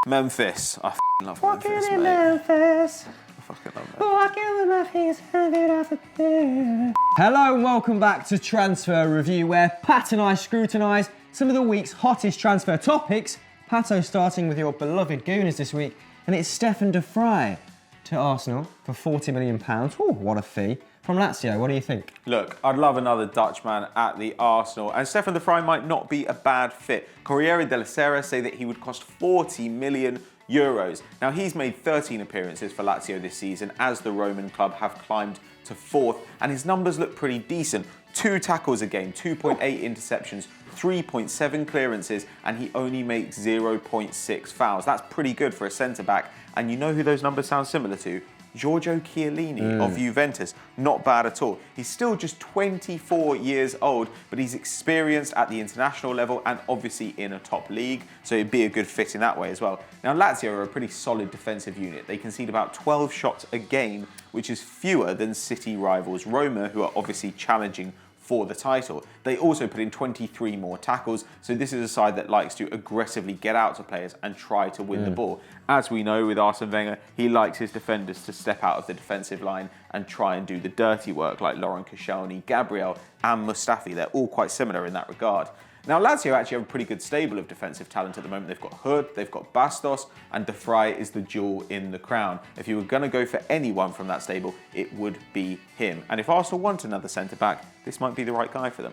Memphis. I love Walking Memphis, in mate. Memphis. I fucking love Memphis. Walking with my feet heavy off the bed. Hello and welcome back to Transfer Review, where Pat and I scrutinise some of the week's hottest transfer topics. Pato starting with your beloved Gooners this week, and it's Stefan de Vrij to Arsenal for £40 million. Ooh, what a fee. From Lazio, what do you think? Look, I'd love another Dutchman at the Arsenal, and Stefan de Vrij might not be a bad fit. Corriere della Sera say that he would cost €40 million. Now, he's made 13 appearances for Lazio this season as the Roman club have climbed to 4th, and his numbers look pretty decent. 2 tackles a game, 2.8 interceptions, 3.7 clearances, and he only makes 0.6 fouls. That's pretty good for a centre-back, and you know who those numbers sound similar to? Giorgio Chiellini of Juventus. Not bad at all. He's still just 24 years old, but he's experienced at the international level and obviously in a top league, so it'd be a good fit in that way as well. Now, Lazio are a pretty solid defensive unit. They concede about 12 shots a game, which is fewer than City rivals Roma, who are obviously challenging for the title. They also put in 23 more tackles, so this is a side that likes to aggressively get out to players and try to win the ball. As we know with Arsene Wenger, he likes his defenders to step out of the defensive line and try and do the dirty work, like Laurent Koscielny, Gabriel and Mustafi. They're all quite similar in that regard. Now, Lazio actually have a pretty good stable of defensive talent at the moment. They've got Hood, they've got Bastos, and de Vrij is the jewel in the crown. If you were going to go for anyone from that stable, it would be him. And if Arsenal want another centre-back, this might be the right guy for them.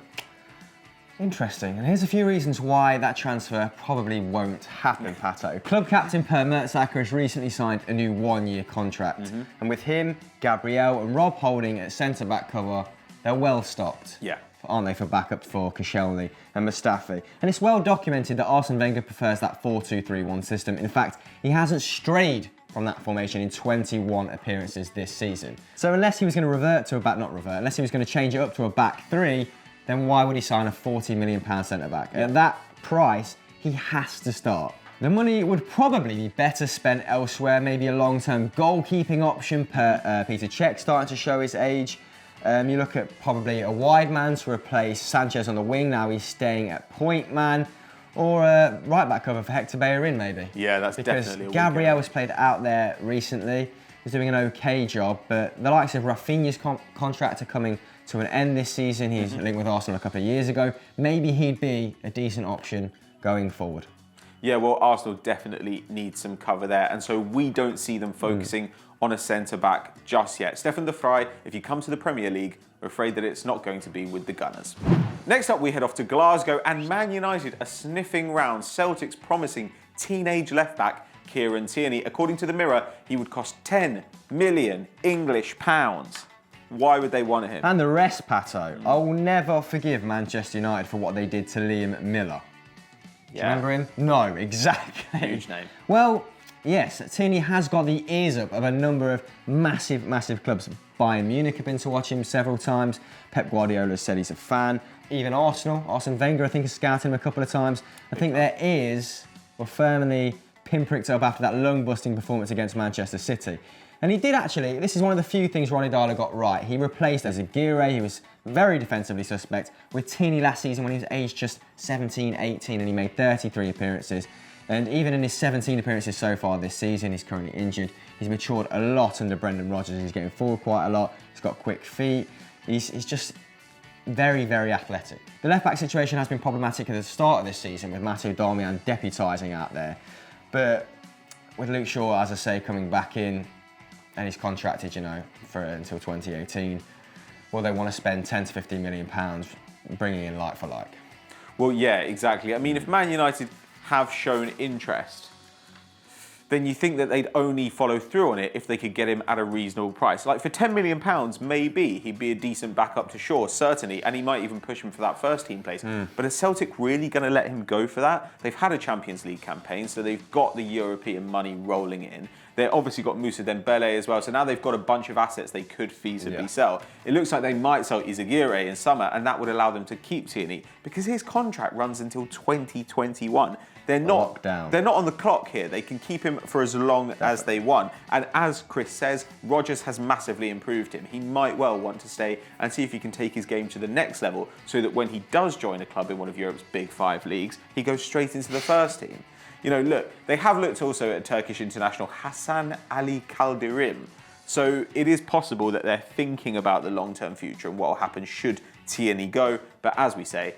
Interesting, and here's a few reasons why that transfer probably won't happen, Pato. Club captain Per Mertesacker has recently signed a new 1-year contract, and with him, Gabriel and Rob Holding at centre-back cover, they're well stocked. Yeah. Aren't they, for backup for Koscielny and Mustafi? And it's well documented that Arsene Wenger prefers that 4-2-3-1 system. In fact, he hasn't strayed from that formation in 21 appearances this season. So unless he was going to unless he was going to change it up to a back three, then why would he sign a £40 million centre-back? At that price, he has to start. The money would probably be better spent elsewhere, maybe a long-term goalkeeping option. Peter Cech starting to show his age. You look at probably a wide man to replace Sanchez on the wing. Now he's staying at point man. Or a right-back cover for Hector Bellerin, maybe. Yeah, that's definitely a Because Gabriel weekend. has played out there recently. He's doing an okay job, but the likes of Rafinha's contract are coming to an end this season. He's linked with Arsenal a couple of years ago. Maybe he'd be a decent option going forward. Yeah, well, Arsenal definitely need some cover there, and so we don't see them focusing on a centre-back just yet. Stefan de Vrij, if you come to the Premier League, we're afraid that it's not going to be with the Gunners. Next up, we head off to Glasgow, and Man United are sniffing round Celtic's promising teenage left-back, Kieran Tierney. According to the Mirror, he would cost £10 million English. Why would they want him? And the rest, Pato. I will never forgive Manchester United for what they did to Liam Miller. Do you remember him? No, exactly. Huge name. Well, yes, Tierney has got the ears up of a number of massive clubs. Bayern Munich have been to watch him several times. Pep Guardiola has said he's a fan. Even Arsenal, Arsene Wenger, I think, has scouted him a couple of times. I think their ears were firmly pinpricked up after that lung-busting performance against Manchester City. And he did actually, this is one of the few things Ronny Deila got right. He replaced Aguirre, he was very defensively suspect, with Tierney last season when he was aged just 17, 18, and he made 33 appearances. And even in his 17 appearances so far this season, he's currently injured. He's matured a lot under Brendan Rodgers. He's getting forward quite a lot. He's got quick feet. He's just very athletic. The left-back situation has been problematic at the start of this season with Matteo Darmian deputising out there. But with Luke Shaw, as I say, coming back in, and he's contracted, for until 2018, will they want to spend £10 to £15 million bringing in like for like? Well, yeah, exactly. I mean, if Man United have shown interest, then you think that they'd only follow through on it if they could get him at a reasonable price. Like for £10 million, maybe he'd be a decent backup to Shaw, certainly, and he might even push him for that first team place. But is Celtic really going to let him go for that? They've had a Champions League campaign, so they've got the European money rolling in. They've obviously got Moussa Dembele as well, so now they've got a bunch of assets they could feasibly sell. It looks like they might sell Izaguirre in summer, and that would allow them to keep Tierney, because his contract runs until 2021. They're not on the clock here. They can keep him for as long as they want. And as Chris says, Rodgers has massively improved him. He might well want to stay and see if he can take his game to the next level so that when he does join a club in one of Europe's big 5 leagues, he goes straight into the first team. look, they have looked also at Turkish international Hasan Ali Kaldirim. So it is possible that they're thinking about the long-term future and what will happen should Tierney go. But as we say,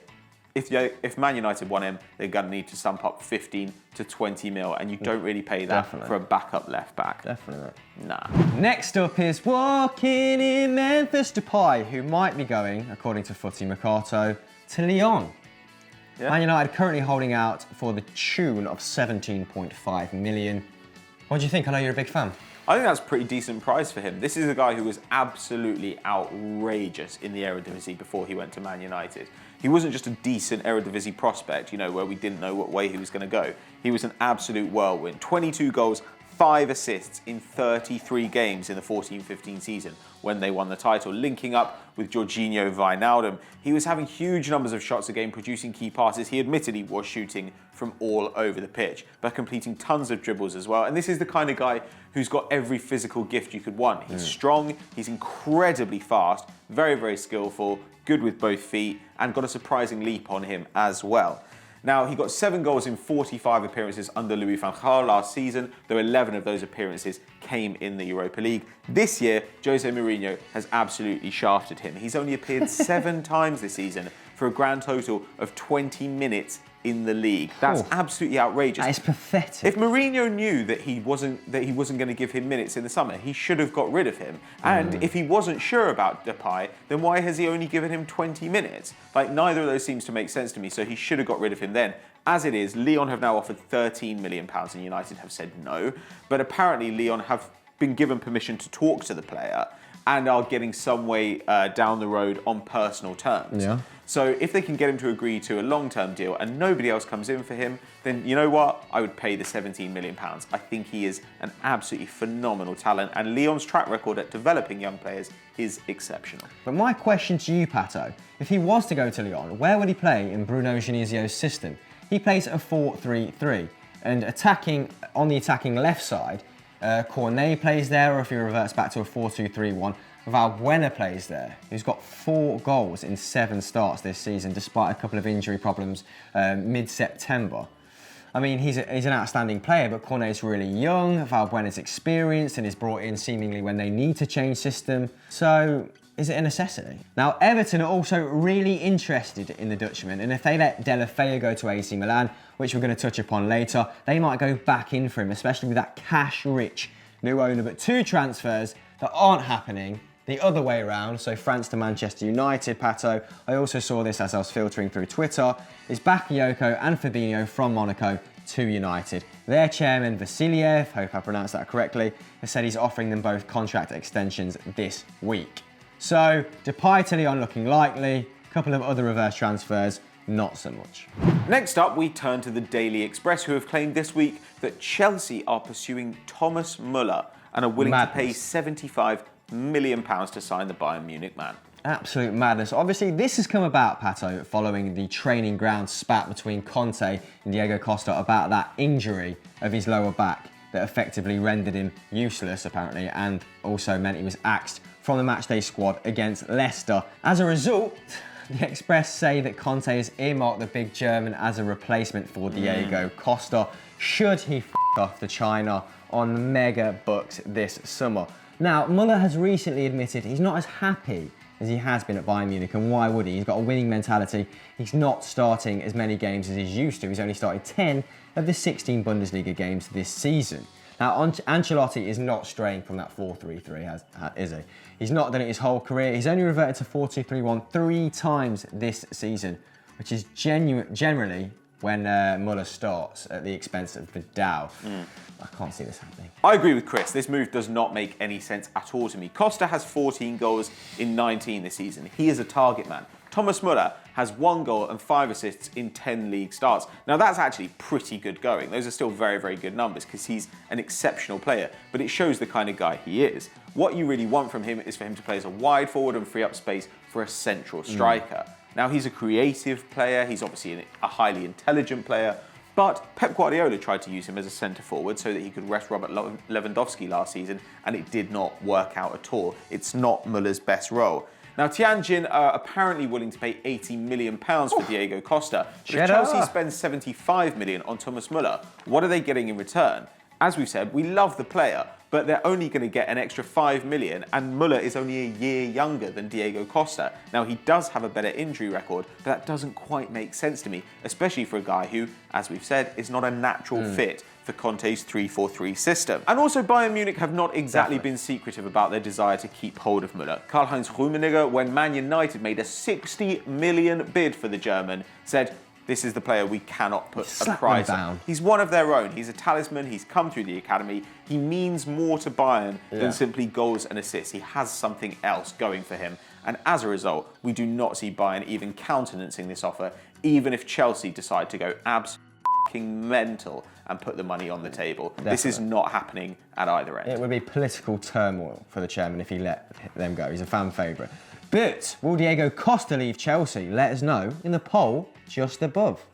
if Man United want him, they're going to need to stump up 15 to 20 mil, and you don't really pay that for a backup left back. Definitely not. Nah. Next up is walking in Memphis Depay, who might be going, according to Footy Mercato, to Lyon. Yeah. Man United currently holding out for the tune of 17.5 million. What do you think? I know you're a big fan. I think that's a pretty decent price for him. This is a guy who was absolutely outrageous in the Eredivisie before he went to Man United. He wasn't just a decent Eredivisie prospect, where we didn't know what way he was going to go. He was an absolute whirlwind. 22 goals, 5 assists in 33 games in the 14-15 season when they won the title, linking up with Jorginho Wijnaldum. He was having huge numbers of shots a game, producing key passes. He admitted he was shooting from all over the pitch, but completing tons of dribbles as well. And this is the kind of guy who's got every physical gift you could want. He's strong, he's incredibly fast, very, very skillful, good with both feet, and got a surprising leap on him as well. Now, he got 7 goals in 45 appearances under Louis van Gaal last season, though 11 of those appearances came in the Europa League. This year, Jose Mourinho has absolutely shafted him. He's only appeared 7 times this season for a grand total of 20 minutes in the league. That's absolutely outrageous. That is pathetic. If Mourinho knew that he wasn't going to give him minutes in the summer, he should have got rid of him. And if he wasn't sure about Depay, then why has he only given him 20 minutes? Neither of those seems to make sense to me, so he should have got rid of him then. As it is, Lyon have now offered £13 million and United have said no. But apparently Lyon have been given permission to talk to the player and are getting some way down the road on personal terms. Yeah. So if they can get him to agree to a long-term deal and nobody else comes in for him, then you know what? I would pay the £17 million. I think he is an absolutely phenomenal talent, and Lyon's track record at developing young players is exceptional. But my question to you, Pato, if he was to go to Lyon, where would he play in Bruno Genesio's system? He plays a 4-3-3, and on the attacking left side, Cornet plays there, or if he reverts back to a 4-2-3-1, Valbuena plays there, who's got 4 goals in 7 starts this season, despite a couple of injury problems mid-September. I mean, he's an outstanding player, but Cornet's really young, Valbuena's experienced and is brought in seemingly when they need to change system. So, is it a necessity? Now, Everton are also really interested in the Dutchman, and if they let De La Fea go to AC Milan, which we're going to touch upon later, they might go back in for him, especially with that cash-rich new owner. But 2 transfers that aren't happening the other way around, so France to Manchester United, Pato. I also saw this as I was filtering through Twitter, is Bakayoko and Fabinho from Monaco to United. Their chairman, Vasiliev, hope I pronounced that correctly, has said he's offering them both contract extensions this week. So, Depay to Lyon looking likely, a couple of other reverse transfers, not so much. Next up, we turn to the Daily Express, who have claimed this week that Chelsea are pursuing Thomas Müller and are willing to pay £75 million to sign the Bayern Munich man. Absolute madness. Obviously, this has come about, Pato, following the training ground spat between Conte and Diego Costa about that injury of his lower back that effectively rendered him useless, apparently, and also meant he was axed from the matchday squad against Leicester. As a result, the Express say that Conte has earmarked the big German as a replacement for Diego Costa, should he off to China on mega bucks this summer. Now, Müller has recently admitted he's not as happy as he has been at Bayern Munich, and why would he? He's got a winning mentality. He's not starting as many games as he's used to. He's only started 10 of the 16 Bundesliga games this season. Now, Ancelotti is not straying from that 4-3-3, is he? He's not done it his whole career. He's only reverted to 4-2-3-1 3 times this season, which is generally when Müller starts at the expense of Vidal. I can't see this happening. I agree with Chris. This move does not make any sense at all to me. Costa has 14 goals in 19 this season. He is a target man. Thomas Müller has 1 goal and 5 assists in 10 league starts. Now that's actually pretty good going. Those are still very, very good numbers because he's an exceptional player, but it shows the kind of guy he is. What you really want from him is for him to play as a wide forward and free up space for a central striker. Now he's a creative player, he's obviously a highly intelligent player, but Pep Guardiola tried to use him as a centre forward so that he could rest Robert Lewandowski last season, and it did not work out at all. It's not Müller's best role. Now, Tianjin are apparently willing to pay £80 million for Diego Costa, but if Shut Chelsea up. spends £75 million on Thomas Muller, what are they getting in return? As we've said, we love the player, but they're only going to get an extra £5 million, and Muller is only a year younger than Diego Costa. Now, he does have a better injury record, but that doesn't quite make sense to me, especially for a guy who, as we've said, is not a natural fit for Conte's 3-4-3 system. And also, Bayern Munich have not exactly been secretive about their desire to keep hold of Muller. Karl-Heinz Rummenigge, when Man United made a £60 million bid for the German, said, this is the player we cannot put a price on. He's one of their own. He's a talisman. He's come through the academy. He means more to Bayern than simply goals and assists. He has something else going for him. And as a result, we do not see Bayern even countenancing this offer, even if Chelsea decide to go absolutely mental and put the money on the table. Definitely. This is not happening at either end. It would be political turmoil for the chairman if he let them go. He's a fan favourite. But will Diego Costa leave Chelsea? Let us know in the poll just above.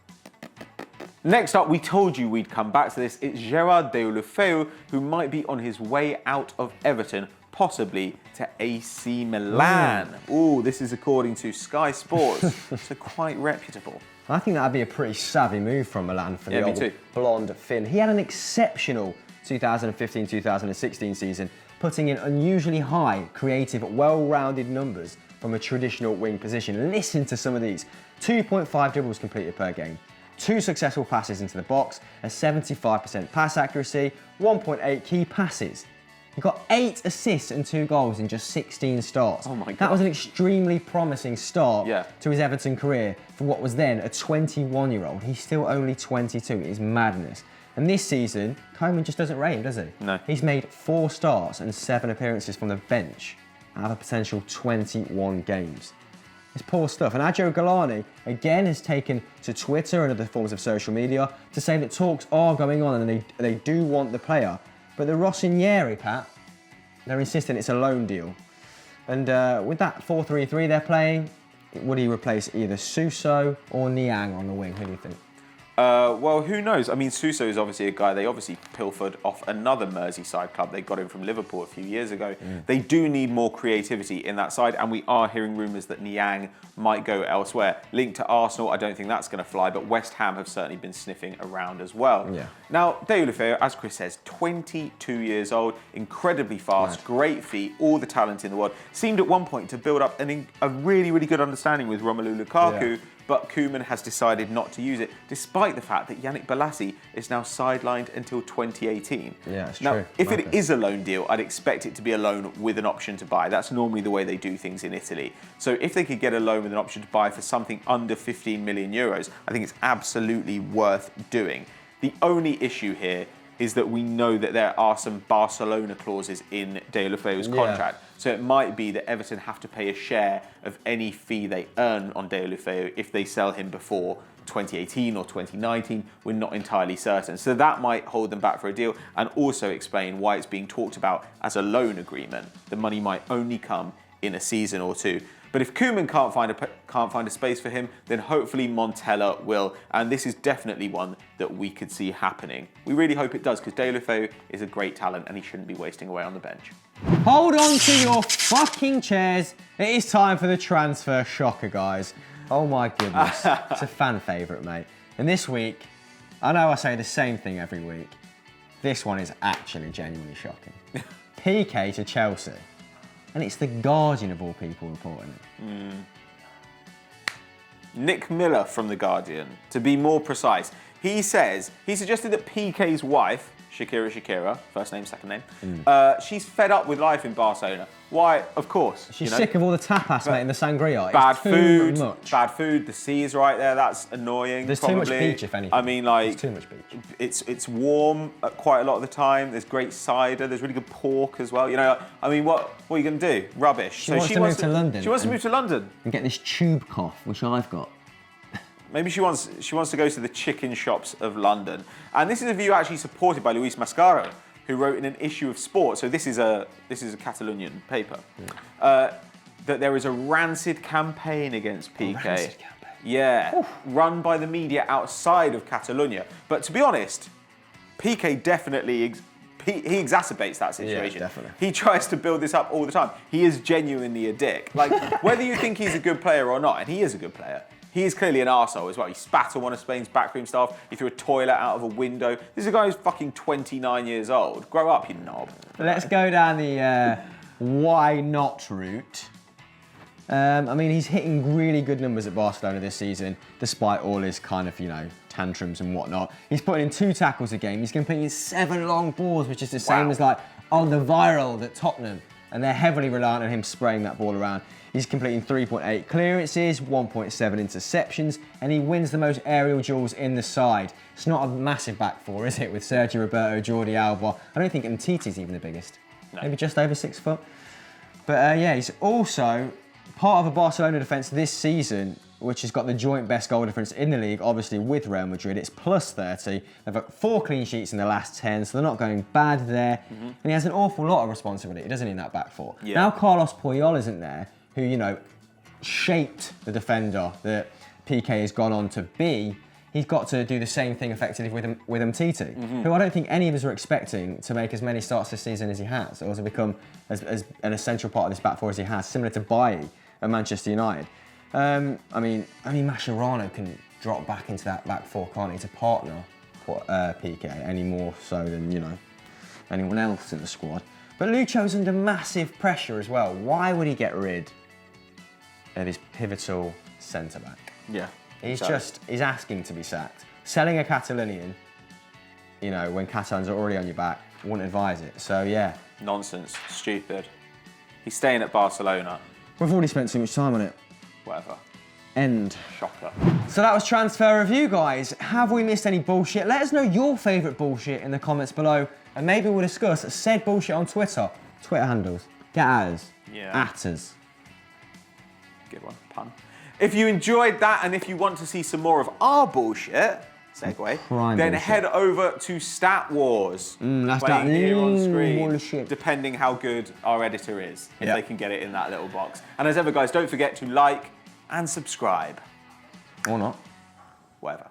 Next up, we told you we'd come back to this. It's Gerard Deulofeu, who might be on his way out of Everton, possibly to AC Milan. Ooh, this is according to Sky Sports, so quite reputable. I think that'd be a pretty savvy move from Milan for the old blonde Finn. He had an exceptional 2015-2016 season, putting in unusually high, creative, well-rounded numbers from a traditional wing position. Listen to some of these. 2.5 dribbles completed per game, 2 successful passes into the box, a 75% pass accuracy, 1.8 key passes. He got 8 assists and 2 goals in just 16 starts. Oh my God. That was an extremely promising start to his Everton career for what was then a 21-year-old. He's still only 22. It is madness. And this season, Koeman just doesn't rate him, does he? No. He's made 4 starts and 7 appearances from the bench out of a potential 21 games. It's poor stuff. And Adjo Galani, again, has taken to Twitter and other forms of social media to say that talks are going on and they do want the player. But the Rossinieri, Pat, they're insisting it's a loan deal. And with that 4-3-3 they're playing, would he replace either Suso or Niang on the wing? Who do you think? Well, who knows? I mean, Suso is obviously a guy they obviously pilfered off another Merseyside club. They got him from Liverpool a few years ago. They do need more creativity in that side, and we are hearing rumours that Niang might go elsewhere. Linked to Arsenal, I don't think that's going to fly, but West Ham have certainly been sniffing around as well. Yeah. Now, Deulofeu, as Chris says, 22 years old, incredibly fast, great feet, all the talent in the world. Seemed at one point to build up a really, really good understanding with Romelu Lukaku. But Koeman has decided not to use it, despite the fact that Yannick Bolasie is now sidelined until 2018. Yeah, it's now, true. If it is a loan deal, I'd expect it to be a loan with an option to buy. That's normally the way they do things in Italy. So if they could get a loan with an option to buy for something under 15 million euros, I think it's absolutely worth doing. The only issue here is that we know that there are some Barcelona clauses in Deulofeu's contract. So it might be that Everton have to pay a share of any fee they earn on Deulofeu if they sell him before 2018 or 2019. We're not entirely certain. So that might hold them back for a deal and also explain why it's being talked about as a loan agreement. The money might only come in a season or two. But if Koeman can't find a space for him, then hopefully Montella will. And this is definitely one that we could see happening. We really hope it does, because Deulofeu is a great talent and he shouldn't be wasting away on the bench. Hold on to your fucking chairs. It is time for the transfer shocker, guys. Oh my goodness. It's a fan favourite, mate. And this week, I know I say the same thing every week. This one is actually genuinely shocking. PK to Chelsea. And it's the Guardian of all people reporting it. Nick Miller from The Guardian, to be more precise. He suggested that PK's wife, Shakira, first name, second name, she's fed up with life in Barcelona. Why? Of course. She's sick of all the tapas, mate, and the sangria. Bad food, the sea is right there, that's annoying. There's probably. too much beach, if anything. I mean, like, there's too much beach. It's warm quite a lot of the time, there's great cider, there's really good pork as well. You know, I mean, what are you going to do? Rubbish. She wants to move to London. She wants to move to London. And get this tube cough, which I've got. Maybe she wants to go to the chicken shops of London. And this is a view actually supported by Luis Mascaro, who wrote in an issue of Sport, so this is a Catalonian paper, that there is a rancid campaign against PK. A rancid campaign? Yeah, run by the media outside of Catalonia. But to be honest, PK he exacerbates that situation. Yeah, definitely. He tries to build this up all the time. He is genuinely a dick. Like, whether you think he's a good player or not, and he is a good player, he is clearly an arsehole as well. He spat on one of Spain's backroom staff. He threw a toilet out of a window. This is a guy who's fucking 29 years old. Grow up, you knob. Let's go down the why not route. I mean, he's hitting really good numbers at Barcelona this season, despite all his kind of, tantrums and whatnot. He's putting in 2 tackles a game. He's completing 7 long balls, which is the same as like Alderweireld at Tottenham. And they're heavily reliant on him spraying that ball around. He's completing 3.8 clearances, 1.7 interceptions, and he wins the most aerial duels in the side. It's not a massive back four, is it, with Sergio Roberto, Jordi Alba? I don't think Umtiti's even the biggest. No. Maybe just over 6 foot. But yeah, he's also part of a Barcelona defence this season, which has got the joint best goal difference in the league, obviously with Real Madrid. It's plus 30. They've got 4 clean sheets in the last 10, so they're not going bad there. Mm-hmm. And he has an awful lot of responsibility, doesn't he, in that back four? Yeah. Now Carlos Puyol isn't there, who, shaped the defender that PK has gone on to be. He's got to do the same thing effectively with Umtiti, who I don't think any of us are expecting to make as many starts this season as he has, or to become as an essential part of this back four as he has, similar to Bailly at Manchester United. I mean, only Mascherano can drop back into that back four, can't he, to partner PK any more so than, anyone else in the squad. But Lucho's under massive pressure as well. Why would he get rid of his pivotal centre-back? Yeah. He's asking to be sacked. Selling a Catalonian, when Catalans are already on your back, wouldn't advise it. So, yeah. Nonsense. Stupid. He's staying at Barcelona. We've already spent too much time on it. Whatever. End. Shocker. So that was transfer review, guys. Have we missed any bullshit? Let us know your favourite bullshit in the comments below, and maybe we'll discuss said bullshit on Twitter. Twitter handles. Get at us. Yeah. At us. Good one. Pun. If you enjoyed that, and if you want to see some more of our bullshit, segue, then head over to Stat Wars. That's playing that here on screen, bullshit. depending how good our editor is, if they can get it in that little box. And as ever, guys, don't forget to like and subscribe. Or not. Whatever.